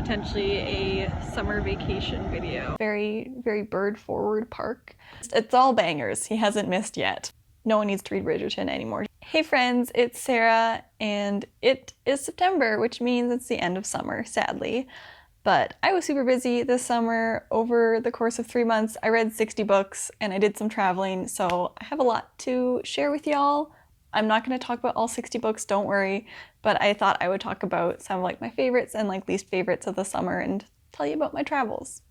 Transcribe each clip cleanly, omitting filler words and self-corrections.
potentially a summer vacation video. Very, very bird-forward park. It's all bangers. He hasn't missed yet. No one needs to read Bridgerton anymore. Hey friends, it's Sarah, and it is September, which means it's the end of summer, sadly. But I was super busy this summer. Over the course of 3 months, I read 60 books and I did some traveling, so I have a lot to share with y'all. I'm not going to talk about all 60 books, don't worry, but I thought I would talk about some of like my favorites and like least favorites of the summer and tell you about my travels.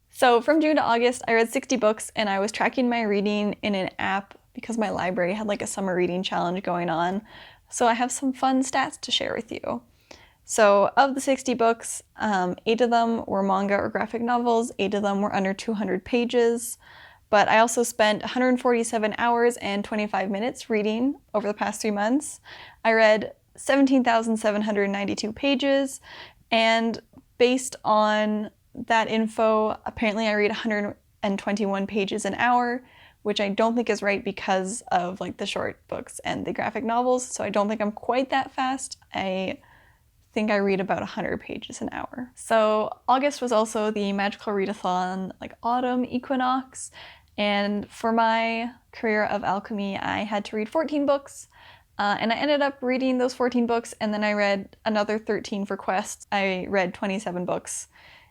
So from June to August, I read 60 books and I was tracking my reading in an app because my library had like a summer reading challenge going on. So I have some fun stats to share with you. So of the 60 books, 8 of them were manga or graphic novels, 8 of them were under 200 pages. But I also spent 147 hours and 25 minutes reading over the past 3 months. I read 17,792 pages, and based on that info, apparently I read 121 pages an hour, which I don't think is right because of like the short books and the graphic novels, so I don't think I'm quite that fast. I think I read about 100 pages an hour. So August was also the Magical Readathon, like autumn equinox, and for my career of alchemy, I had to read 14 books, and I ended up reading those 14 books, and then I read another 13 for quests. I read 27 books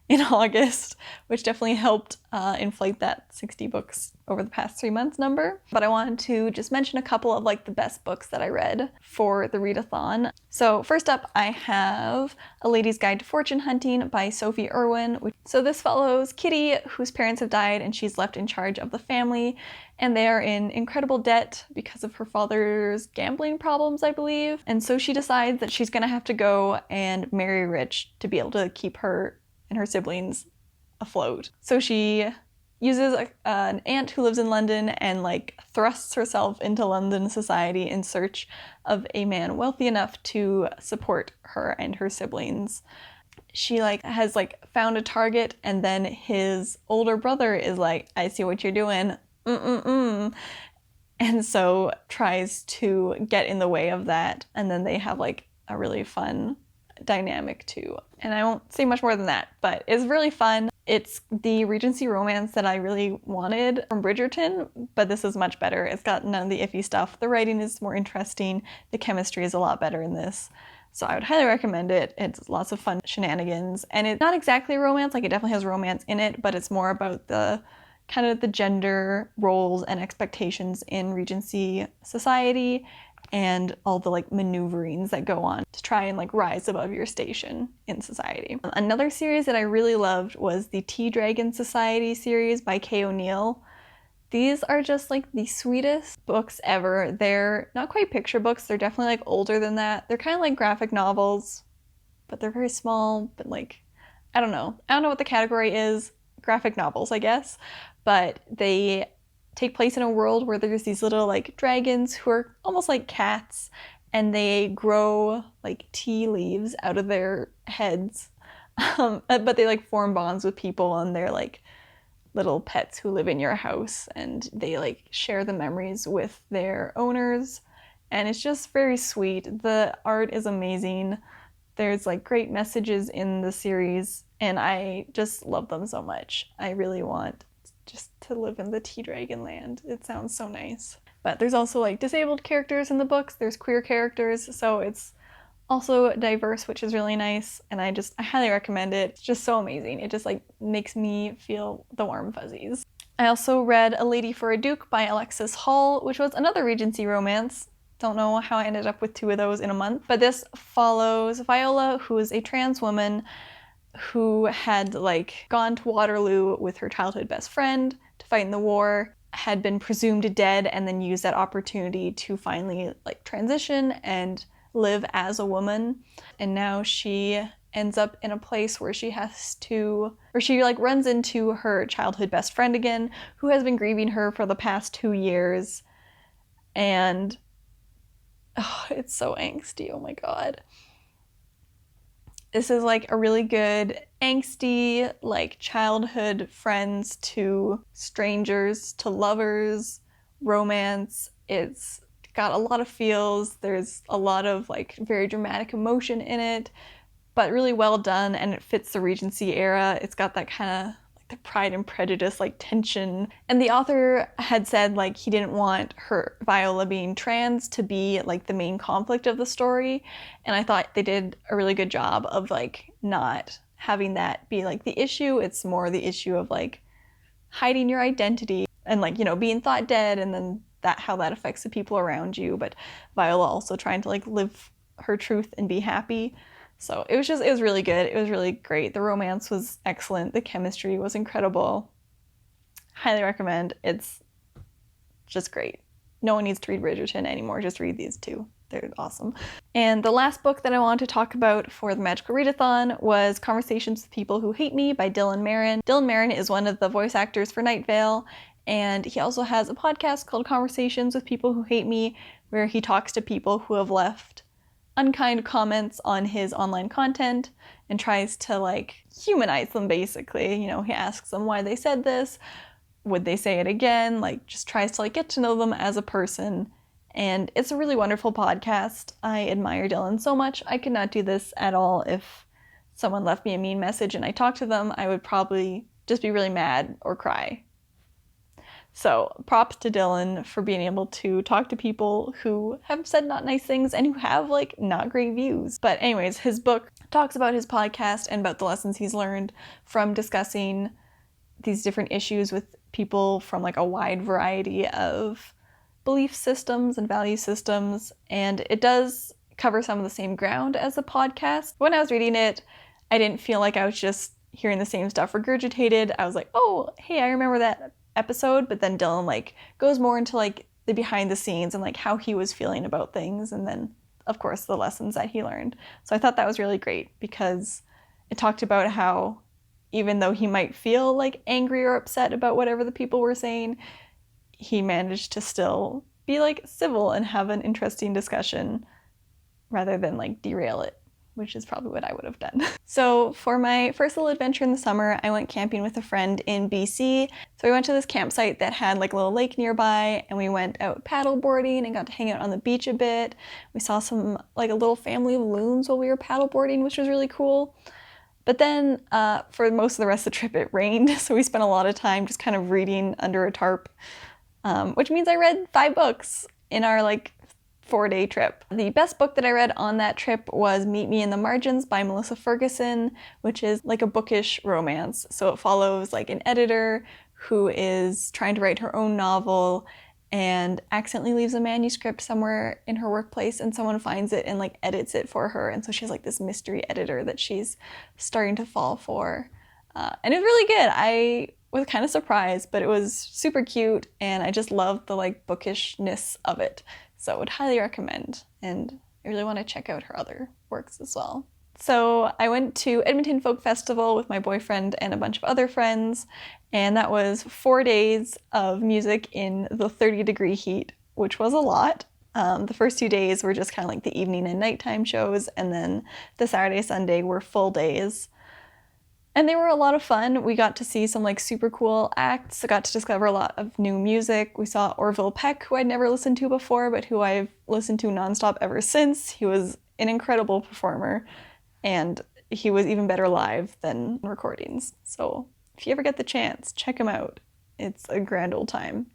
in August, which definitely helped inflate that 60 books over the past 3 months number. But I wanted to just mention a couple of like the best books that I read for the readathon. So first up, I have A Lady's Guide to Fortune Hunting by Sophie Irwin. So this follows Kitty, whose parents have died and she's left in charge of the family, and they are in incredible debt because of her father's gambling problems, I believe. And so she decides that she's gonna have to go and marry rich to be able to keep her and her siblings afloat. So she uses an aunt who lives in London and like thrusts herself into London society in search of a man wealthy enough to support her and her siblings. She like has like found a target, and then his older brother is like, I see what you're doing, and so tries to get in the way of that, and then they have like a really fun dynamic too. And I won't say much more than that, but it's really fun. It's the Regency romance that I really wanted from Bridgerton, but this is much better. It's got none of the iffy stuff. The writing is more interesting. The chemistry is a lot better in this. So I would highly recommend it. It's lots of fun shenanigans, and it's not exactly a romance, like it definitely has romance in it, but it's more about the kind of the gender roles and expectations in Regency society and all the like maneuverings that go on to try and like rise above your station in society. Another series that I really loved was the Tea Dragon Society series by Kay O'Neill. These are just like the sweetest books ever. They're not quite picture books, they're definitely like older than that. They're kind of like graphic novels, but they're very small, but like, I don't know what the category is. Graphic novels, I guess, but they take place in a world where there's these little like dragons who are almost like cats, and they grow like tea leaves out of their heads, but they like form bonds with people, and they're like little pets who live in your house, and they like share the memories with their owners, and it's just very sweet. The art is amazing. There's like great messages in the series, and I just love them so much. I really want just to live in the Tea Dragon land. It sounds so nice. But there's also like disabled characters in the books, there's queer characters, so it's also diverse, which is really nice, and I highly recommend it. It's just so amazing. It just like makes me feel the warm fuzzies. I also read A Lady for a Duke by Alexis Hall, which was another Regency romance. Don't know how I ended up with 2 of those in a month, but this follows Viola, who is a trans woman who had like gone to Waterloo with her childhood best friend to fight in the war, had been presumed dead, and then used that opportunity to finally like transition and live as a woman. And now she ends up in a place where she like runs into her childhood best friend again, who has been grieving her for the past 2 years. And oh, it's so angsty, oh my god. This is like a really good angsty, like childhood friends to strangers to lovers romance. It's got a lot of feels. There's a lot of like very dramatic emotion in it, but really well done, and it fits the Regency era. It's got that kind of like the Pride and Prejudice like tension. And the author had said like he didn't want her Viola being trans to be like the main conflict of the story, and I thought they did a really good job of like not having that be like the issue. It's more the issue of like hiding your identity and like, you know, being thought dead, and then that how that affects the people around you, but Viola also trying to like live her truth and be happy. So it was really good. It was really great. The romance was excellent. The chemistry was incredible. Highly recommend. It's just great. No one needs to read Bridgerton anymore. Just read these two. They're awesome. And the last book that I wanted to talk about for the Magical Readathon was Conversations with People Who Hate Me by Dylan Marron. Dylan Marron is one of the voice actors for Night Vale, and he also has a podcast called Conversations with People Who Hate Me, where he talks to people who have left unkind comments on his online content and tries to like humanize them basically. You know, he asks them why they said this, would they say it again, like just tries to like get to know them as a person. And it's a really wonderful podcast. I admire Dylan so much. I could not do this at all if someone left me a mean message and I talked to them. I would probably just be really mad or cry. So props to Dylan for being able to talk to people who have said not nice things and who have like not great views. But anyways, his book talks about his podcast and about the lessons he's learned from discussing these different issues with people from like a wide variety of belief systems and value systems. And it does cover some of the same ground as the podcast. When I was reading it, I didn't feel like I was just hearing the same stuff regurgitated. I was like, oh, hey, I remember that episode. But then Dylan like goes more into like the behind the scenes and like how he was feeling about things, and then of course the lessons that he learned. So I thought that was really great because it talked about how even though he might feel like angry or upset about whatever the people were saying, he managed to still be like civil and have an interesting discussion rather than like derail it, which is probably what I would have done. So for my first little adventure in the summer, I went camping with a friend in BC. So we went to this campsite that had like a little lake nearby, and we went out paddle boarding and got to hang out on the beach a bit. We saw some like a little family of loons while we were paddle boarding, which was really cool. But then for most of the rest of the trip, it rained. So we spent a lot of time just kind of reading under a tarp, which means I read 5 books in our like 4-day trip. The best book that I read on that trip was Meet Me in the Margins by Melissa Ferguson, which is like a bookish romance. So it follows like an editor who is trying to write her own novel and accidentally leaves a manuscript somewhere in her workplace, and someone finds it and like edits it for her. And so she has like this mystery editor that she's starting to fall for. And it was really good. I was kind of surprised, but it was super cute, and I just loved the like bookishness of it. So I would highly recommend, and I really want to check out her other works as well. So I went to Edmonton Folk Festival with my boyfriend and a bunch of other friends, and that was 4 days of music in the 30-degree heat, which was a lot. The first 2 days were just kind of like the evening and nighttime shows, and then the Saturday, Sunday were full days. And they were a lot of fun. We got to see some like super cool acts. I got to discover a lot of new music. We saw Orville Peck, who I'd never listened to before, but who I've listened to nonstop ever since. He was an incredible performer, and he was even better live than recordings. So if you ever get the chance, check him out. It's a grand old time.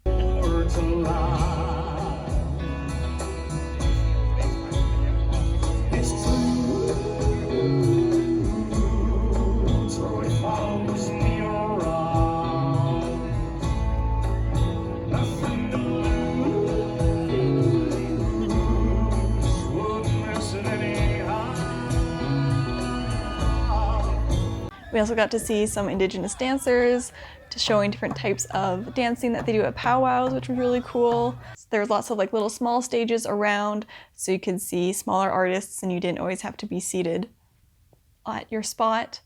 We also got to see some Indigenous dancers showing different types of dancing that they do at powwows, which was really cool. There was lots of like little small stages around, so you could see smaller artists and you didn't always have to be seated at your spot.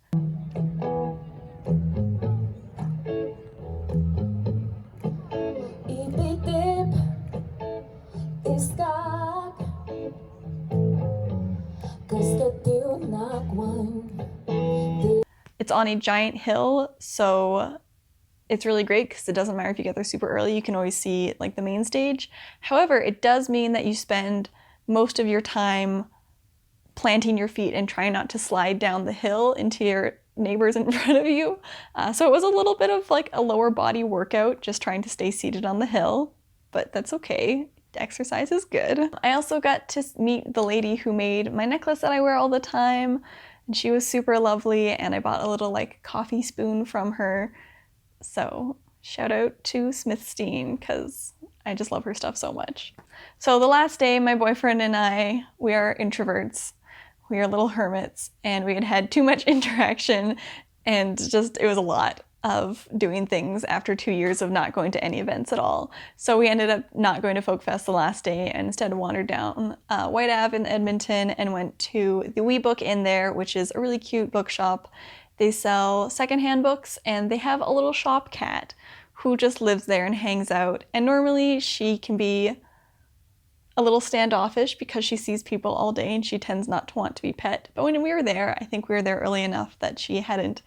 It's on a giant hill, so it's really great because it doesn't matter if you get there super early, you can always see like the main stage. However, it does mean that you spend most of your time planting your feet and trying not to slide down the hill into your neighbors in front of you. So it was a little bit of like a lower body workout, just trying to stay seated on the hill, but that's okay. Exercise is good. I also got to meet the lady who made my necklace that I wear all the time, and she was super lovely, and I bought a little like coffee spoon from her. So shout out to Smithstein, because I just love her stuff so much. So the last day, my boyfriend and I, we are introverts. We are little hermits, and we had had too much interaction, and just it was a lot of doing things after 2 years of not going to any events at all. So we ended up not going to Folk Fest the last day and instead wandered down White Ave in Edmonton and went to the Wee Book in there, which is a really cute bookshop. They sell secondhand books, and they have a little shop cat who just lives there and hangs out. And normally she can be a little standoffish because she sees people all day and she tends not to want to be pet. But when we were there, I think we were there early enough that she hadn't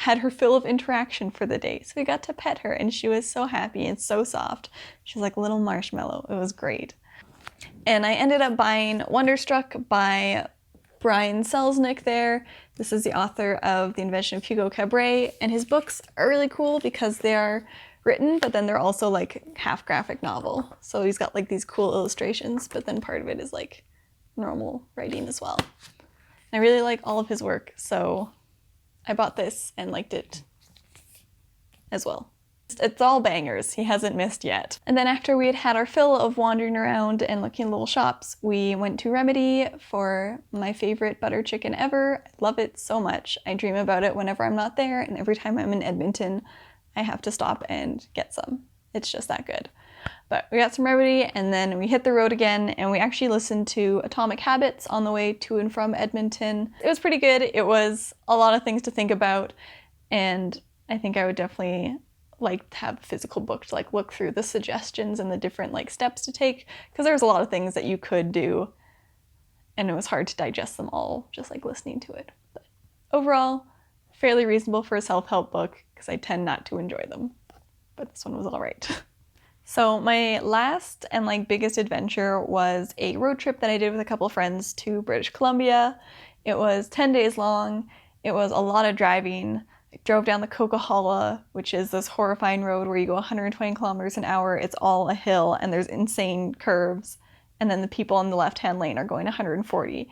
had her fill of interaction for the day. So we got to pet her, and she was so happy and so soft. She was like a little marshmallow. It was great. And I ended up buying Wonderstruck by Brian Selznick there. This is the author of The Invention of Hugo Cabret, and his books are really cool because they are written, but then they're also like half graphic novel. So he's got like these cool illustrations, but then part of it is like normal writing as well. And I really like all of his work, so I bought this and liked it as well. It's all bangers. He hasn't missed yet. And then after we had had our fill of wandering around and looking at little shops, we went to Remedy for my favorite butter chicken ever. I love it so much. I dream about it whenever I'm not there, and every time I'm in Edmonton, I have to stop and get some. It's just that good. But we got some Remedy, and then we hit the road again, and we actually listened to Atomic Habits on the way to and from Edmonton. It was pretty good. It was a lot of things to think about, and I think I would definitely like to have a physical book to like look through the suggestions and the different like steps to take, because there's a lot of things that you could do, and it was hard to digest them all just like listening to it. But overall, fairly reasonable for a self-help book, because I tend not to enjoy them, but this one was all right. So my last and like biggest adventure was a road trip that I did with a couple of friends to British Columbia. It was 10 days long. It was a lot of driving. I drove down the Coquihalla, which is this horrifying road where you go 120 kilometers an hour. It's all a hill and there's insane curves. And then the people on the left-hand lane are going 140.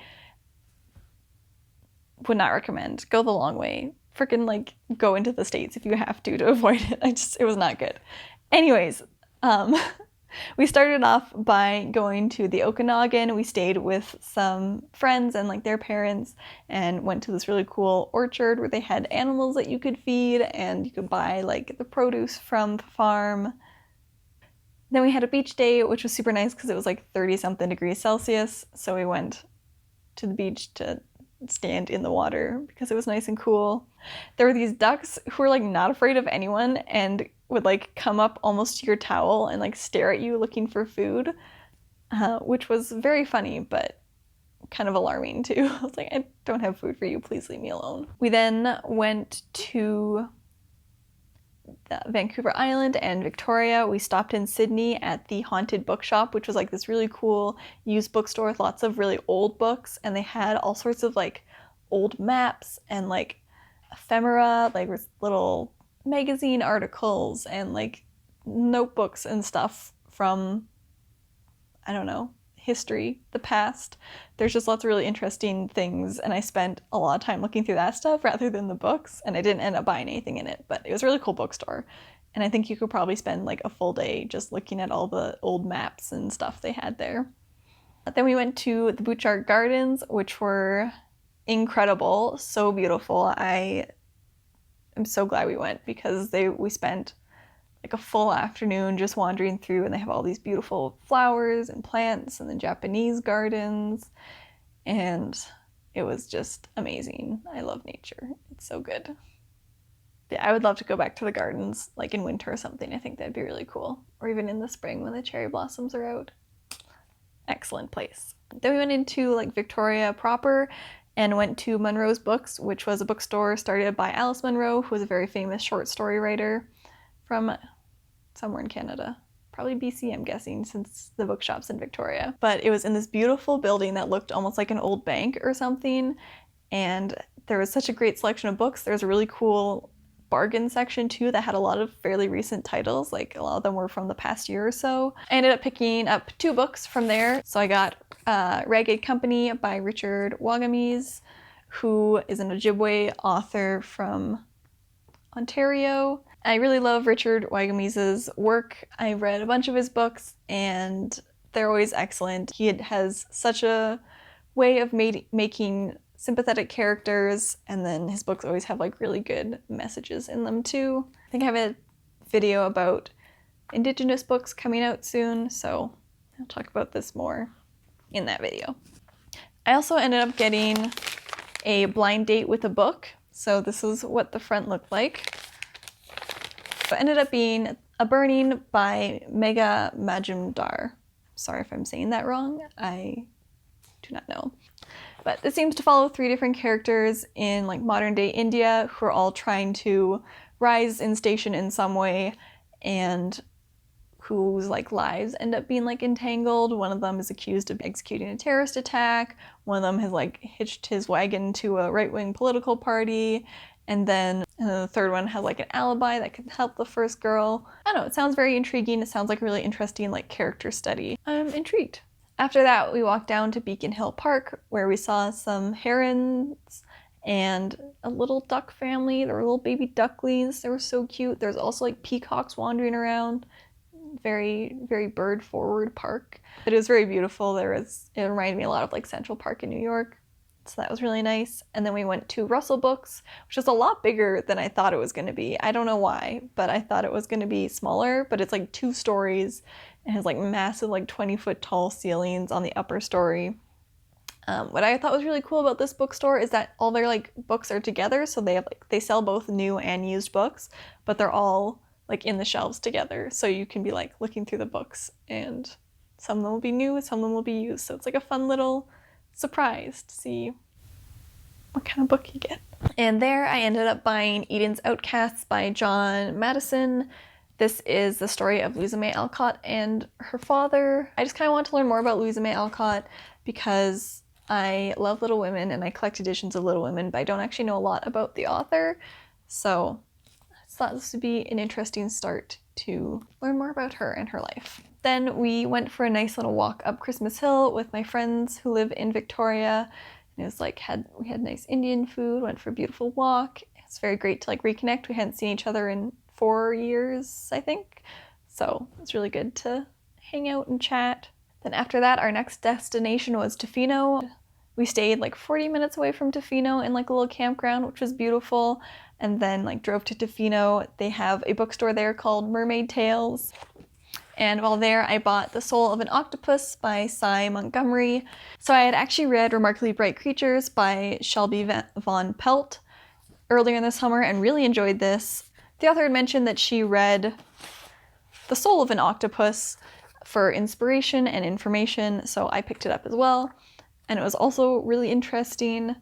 Would not recommend. Go the long way. Freaking like go into the States if you have to avoid it. It was not good. Anyways, we started off by going to the Okanagan. We stayed with some friends and like their parents and went to this really cool orchard where they had animals that you could feed and you could buy like the produce from the farm. Then we had a beach day, which was super nice because it was like 30 something degrees Celsius. So we went to the beach to stand in the water because it was nice and cool. There were these ducks who were like not afraid of anyone and would like come up almost to your towel and like stare at you looking for food, which was very funny but kind of alarming too. I was like, I don't have food for you, please leave me alone. We then went to Vancouver Island and Victoria. We stopped in Sydney at the Haunted Bookshop, which was like this really cool used bookstore with lots of really old books, and they had all sorts of like old maps and like ephemera, like with little magazine articles and like notebooks and stuff from, I don't know, history, the past. There's just lots of really interesting things, and I spent a lot of time looking through that stuff rather than the books, and I didn't end up buying anything in it, but it was a really cool bookstore, and I think you could probably spend like a full day just looking at all the old maps and stuff they had there. But then we went to the Butchart Gardens, which were incredible, so beautiful. I'm so glad we went because we spent like a full afternoon just wandering through, and they have all these beautiful flowers and plants and the Japanese gardens, and it was just amazing. I love nature. It's so good. Yeah, I would love to go back to the gardens like in winter or something. I think that'd be really cool. Or even in the spring when the cherry blossoms are out. Excellent place. Then we went into like Victoria proper, and went to Monroe's Books, which was a bookstore started by Alice Munro, who was a very famous short story writer from somewhere in Canada. Probably BC, I'm guessing, since the bookshop's in Victoria. But it was in this beautiful building that looked almost like an old bank or something, and there was such a great selection of books. There was a really cool bargain section too that had a lot of fairly recent titles, like a lot of them were from the past year or so. I ended up picking up 2 books from there. So I got Ragged Company by Richard Wagamese, who is an Ojibwe author from Ontario. I really love Richard Wagamese's work. I read a bunch of his books and they're always excellent. He has such a way of making sympathetic characters, and then his books always have like really good messages in them too. I think I have a video about Indigenous books coming out soon, so I'll talk about this more in that video. I also ended up getting a blind date with a book, so this is what the front looked like. So it ended up being A Burning by Megha Majumdar. Sorry if I'm saying that wrong, I do not know. But this seems to follow 3 different characters in like modern day India who are all trying to rise in station in some way, and whose like lives end up being like entangled. One of them is accused of executing a terrorist attack. One of them has like hitched his wagon to a right-wing political party. And then the third one has like an alibi that can help the first girl. I don't know, it sounds very intriguing. It sounds like a really interesting like character study. I'm intrigued. After that, we walked down to Beacon Hill Park, where we saw some herons and a little duck family. There were little baby ducklings. They were so cute. There's also like peacocks wandering around. Very, very bird-forward park. But it was very beautiful. It reminded me a lot of like Central Park in New York. So that was really nice. And then we went to Russell Books, which is a lot bigger than I thought it was going to be. I don't know why, but I thought it was going to be smaller, but it's like 2 stories. It has like massive like 20-foot tall ceilings on the upper story. What I thought was really cool about this bookstore is that all their like books are together, so they sell both new and used books, but they're all like in the shelves together, so you can be like looking through the books, and some of them will be new, some of them will be used, so it's like a fun little surprise to see what kind of book you get. And there I ended up buying Eden's Outcasts by John Matteson. This is the story of Louisa May Alcott and her father. I just kind of want to learn more about Louisa May Alcott because I love Little Women and I collect editions of Little Women, but I don't actually know a lot about the author. So I thought this would be an interesting start to learn more about her and her life. Then we went for a nice little walk up Christmas Hill with my friends who live in Victoria. And it was like, we had nice Indian food, went for a beautiful walk. It's very great to like reconnect. We hadn't seen each other in 4 years, I think. So it's really good to hang out and chat. Then after that, our next destination was Tofino. We stayed like 40 minutes away from Tofino in like a little campground, which was beautiful. And then like drove to Tofino. They have a bookstore there called Mermaid Tales. And while there, I bought The Soul of an Octopus by Cy Montgomery. So I had actually read Remarkably Bright Creatures by Shelby Von Pelt earlier in the summer and really enjoyed this. The author had mentioned that she read The Soul of an Octopus for inspiration and information, so I picked it up as well. And it was also really interesting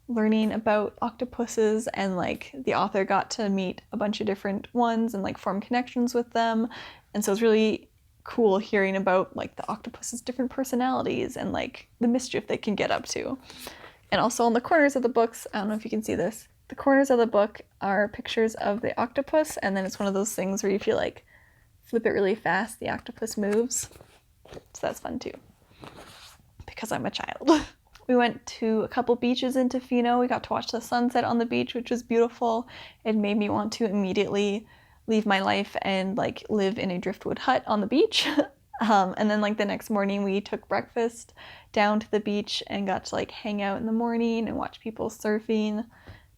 learning about octopuses, and like the author got to meet a bunch of different ones and like form connections with them. And so it's really cool hearing about like the octopus's different personalities and like the mischief they can get up to. And also on the corners of the books, I don't know if you can see this, the corners of the book are pictures of the octopus, and then it's one of those things where if you like flip it really fast, the octopus moves. So that's fun too, because I'm a child. We went to a couple beaches in Tofino. We got to watch the sunset on the beach, which was beautiful. It made me want to immediately leave my life and like live in a driftwood hut on the beach. And then like the next morning we took breakfast down to the beach and got to like hang out in the morning and watch people surfing.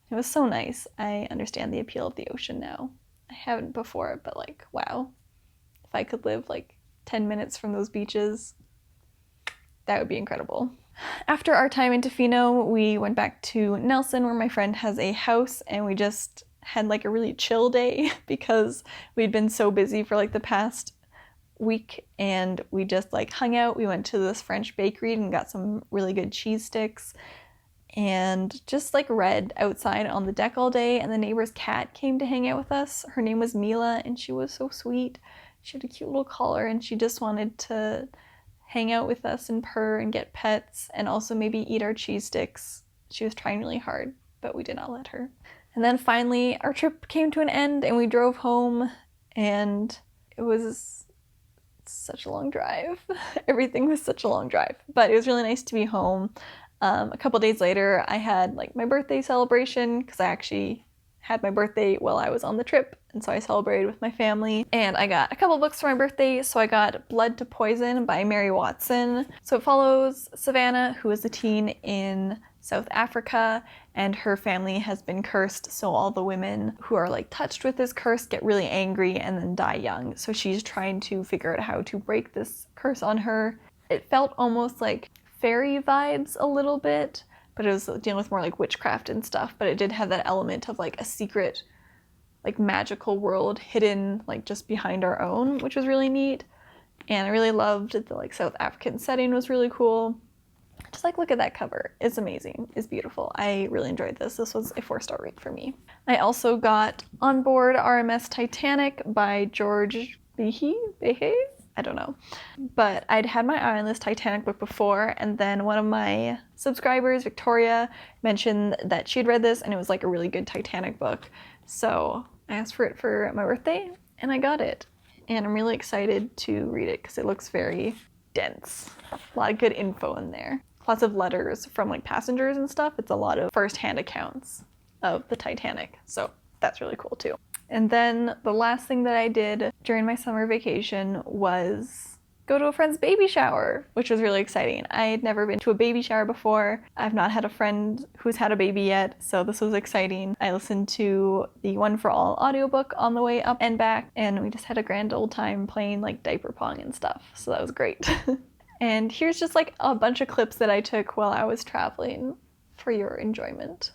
It was so nice. I understand the appeal of the ocean now. I haven't before, but like, wow. If I could live like 10 minutes from those beaches, that would be incredible. After our time in Tofino, we went back to Nelson, where my friend has a house, and we just had like a really chill day because we'd been so busy for like the past week, and we just like hung out. We went to this French bakery and got some really good cheese sticks, and just like read outside on the deck all day. And the neighbor's cat came to hang out with us. Her name was Mila, and she was so sweet. She had a cute little collar, and she just wanted to hang out with us and purr and get pets and also maybe eat our cheese sticks. She was trying really hard, but we did not let her. And then finally our trip came to an end and we drove home, and it was such a long drive. Everything was such a long drive, but it was really nice to be home. A couple days later I had like my birthday celebration, because I actually had my birthday while I was on the trip, and so I celebrated with my family. And I got a couple books for my birthday. So I got Blood to Poison by Mary Watson. So it follows Savannah, who is a teen in South Africa, and her family has been cursed, so all the women who are like touched with this curse get really angry and then die young. So she's trying to figure out how to break this curse on her. It felt almost like fairy vibes a little bit, but it was dealing with more like witchcraft and stuff, but it did have that element of like a secret, like magical world hidden like just behind our own, which was really neat. And I really loved the like South African setting was really cool. Just like look at that cover. It's amazing. It's beautiful. I really enjoyed this. This was a 4-star read for me. I also got On Board RMS Titanic by George Behe? I don't know. But I'd had my eye on this Titanic book before, and then one of my subscribers, Victoria, mentioned that she'd read this and it was like a really good Titanic book. So I asked for it for my birthday and I got it. And I'm really excited to read it because it looks very dense. A lot of good info in there. Lots of letters from like passengers and stuff. It's a lot of first-hand accounts of the Titanic. So that's really cool too. And then the last thing that I did during my summer vacation was go to a friend's baby shower, which was really exciting. I had never been to a baby shower before. I've not had a friend who's had a baby yet, so this was exciting. I listened to the One for All audiobook on the way up and back, and we just had a grand old time playing like diaper pong and stuff, so that was great. And here's just like a bunch of clips that I took while I was traveling for your enjoyment.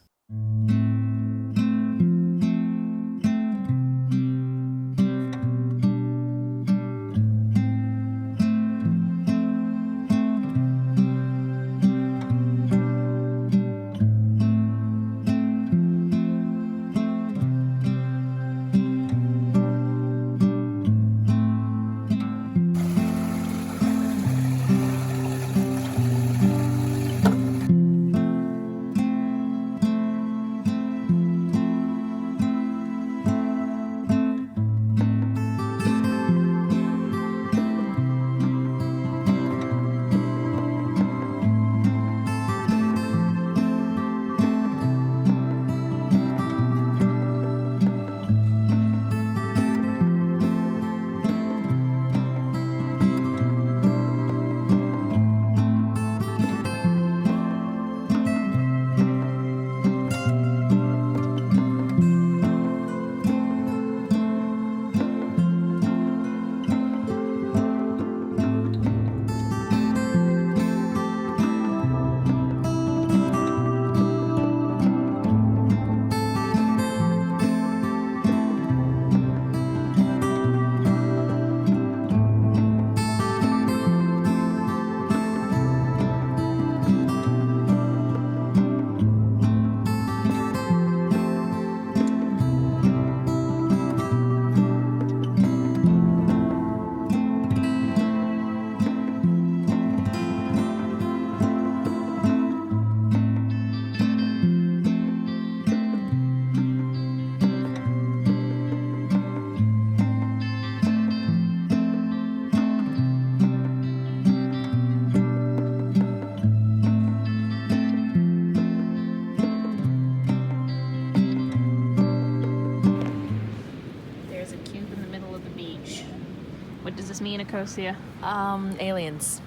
Nicosia? Aliens.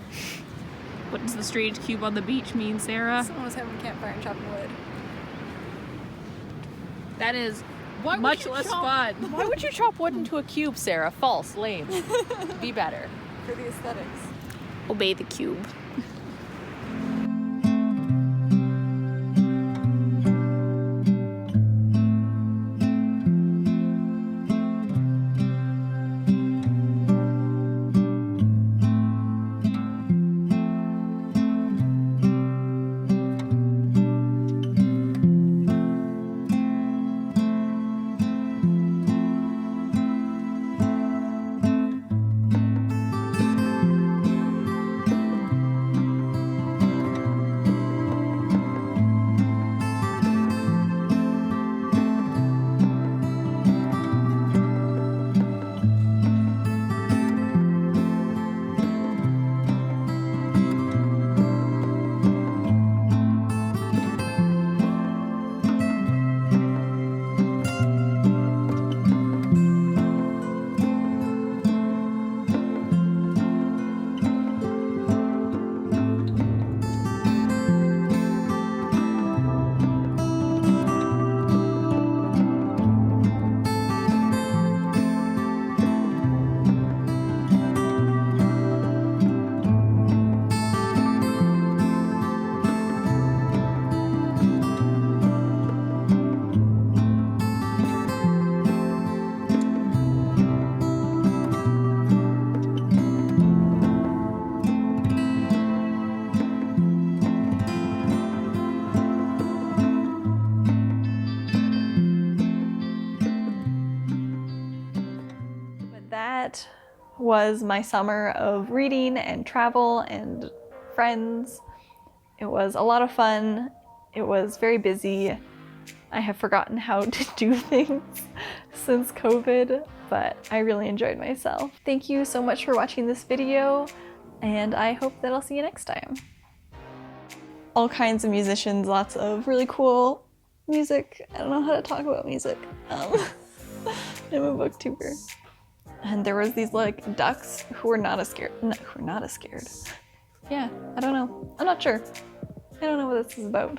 What does the strange cube on the beach mean, Sarah? Someone was having a campfire and chopping wood. That is much less fun. Why would you chop wood into a cube, Sarah? False. Lame. Be better. For the aesthetics. Obey the cube. was my summer of reading and travel and friends. It was a lot of fun. It was very busy. I have forgotten how to do things since COVID, but I really enjoyed myself. Thank you so much for watching this video, and I hope that I'll see you next time. All kinds of musicians, lots of really cool music. I don't know how to talk about music. I'm a booktuber. And there was these like ducks who were not as scared. No, who were not as scared. Yeah, I don't know. I'm not sure. I don't know what this is about.